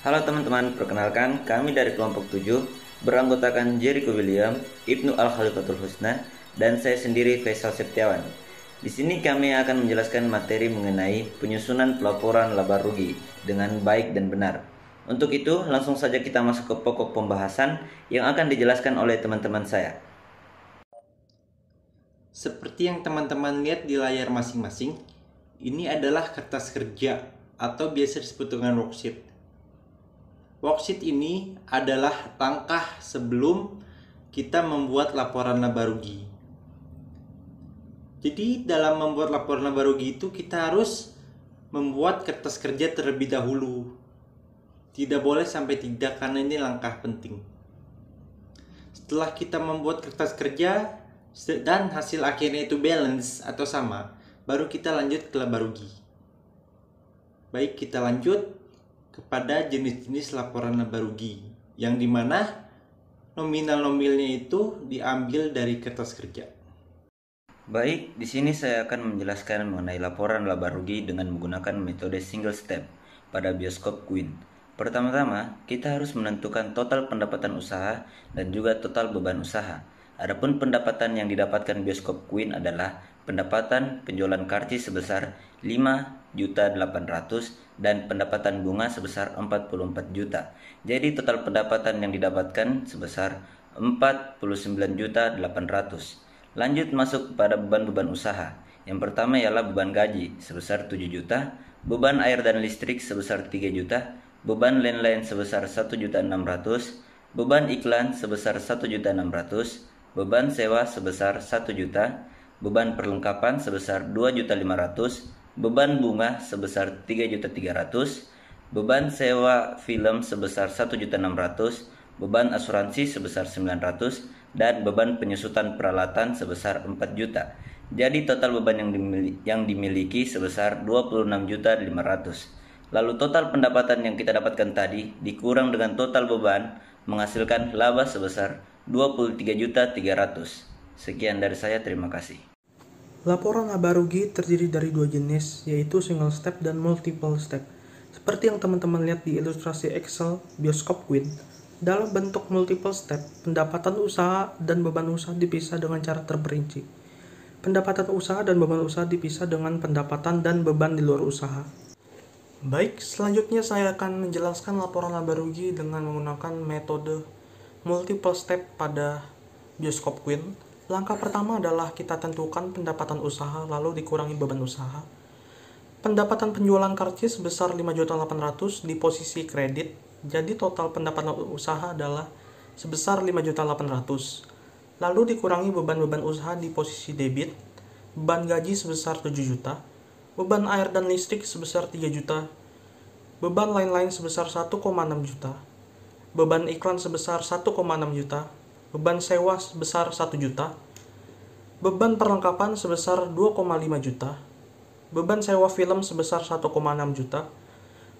Halo teman-teman, perkenalkan kami dari kelompok 7 beranggotakan Jericho William, Ibnu Al-Khalifatul Husna, dan saya sendiri Faisal Septiawan. Di sini kami akan menjelaskan materi mengenai penyusunan pelaporan laba rugi dengan baik dan benar. Untuk itu, langsung saja kita masuk ke pokok pembahasan yang akan dijelaskan oleh teman-teman saya. Seperti yang teman-teman lihat di layar masing-masing, ini adalah kertas kerja atau biasa disebut dengan worksheet. Worksheet ini adalah langkah sebelum kita membuat laporan laba rugi. Jadi dalam membuat laporan laba rugi itu kita harus membuat kertas kerja terlebih dahulu. Tidak boleh sampai tidak, karena ini langkah penting. Setelah kita membuat kertas kerja dan hasil akhirnya itu balance atau sama, baru kita lanjut ke laba rugi. Baik, kita lanjut kepada jenis-jenis laporan laba rugi, yang dimana nominal-nominalnya itu diambil dari kertas kerja. Baik, di sini saya akan menjelaskan mengenai laporan laba rugi dengan menggunakan metode single step pada bioskop Queen. Pertama-tama, kita harus menentukan total pendapatan usaha dan juga total beban usaha. Adapun pendapatan yang didapatkan bioskop Queen adalah pendapatan penjualan karcis sebesar 5.800.000 dan pendapatan bunga sebesar 44 juta. Jadi total pendapatan yang didapatkan sebesar 49.800.000. Lanjut masuk pada beban-beban usaha. Yang pertama ialah beban gaji sebesar 7 juta, beban air dan listrik sebesar 3 juta, beban lain-lain sebesar 1.600.000, beban iklan sebesar 1.600.000, beban sewa sebesar 1 juta, beban perlengkapan sebesar 2.500.000, beban bunga sebesar 3.300.000, beban sewa film sebesar 1.600.000, beban asuransi sebesar 900, dan beban penyusutan peralatan sebesar 4 juta. Jadi total beban yang dimiliki sebesar 26.500.000. Lalu total pendapatan yang kita dapatkan tadi dikurang dengan total beban menghasilkan laba sebesar 23.300.000. Sekian dari saya, terima kasih. Laporan laba rugi terdiri dari dua jenis, yaitu single step dan multiple step. Seperti yang teman-teman lihat di ilustrasi Excel bioskop Queen, dalam bentuk multiple step, pendapatan usaha dan beban usaha dipisah dengan cara terperinci. Pendapatan usaha dan beban usaha dipisah dengan pendapatan dan beban di luar usaha. Baik, selanjutnya saya akan menjelaskan laporan laba rugi dengan menggunakan metode multiple step pada bioskop Queen. Langkah pertama adalah kita tentukan pendapatan usaha lalu dikurangi beban usaha. Pendapatan penjualan karcis sebesar 5.800.000 di posisi kredit, jadi total pendapatan usaha adalah sebesar 5.800.000. Lalu dikurangi beban-beban usaha di posisi debit, beban gaji sebesar 7 juta, beban air dan listrik sebesar 3 juta, beban lain-lain sebesar 1,6 juta, beban iklan sebesar 1,6 juta, beban sewa sebesar 1 juta, beban perlengkapan sebesar 2,5 juta, beban sewa film sebesar 1,6 juta,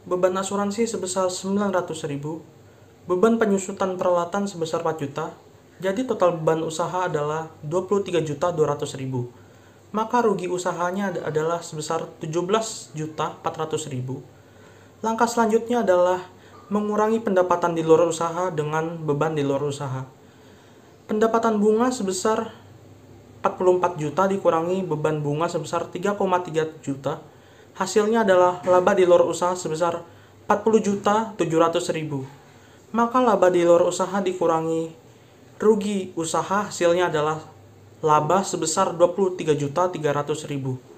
beban asuransi sebesar 900.000, beban penyusutan peralatan sebesar 4 juta, jadi total beban usaha adalah 23.200.000. Maka rugi usahanya adalah sebesar 17.400.000. Langkah selanjutnya adalah mengurangi pendapatan di luar usaha dengan beban di luar usaha. Pendapatan bunga sebesar 44 juta dikurangi beban bunga sebesar 3,3 juta. Hasilnya adalah laba di luar usaha sebesar 40.700.000. Maka laba di luar usaha dikurangi rugi usaha, hasilnya adalah laba sebesar 23.300.000.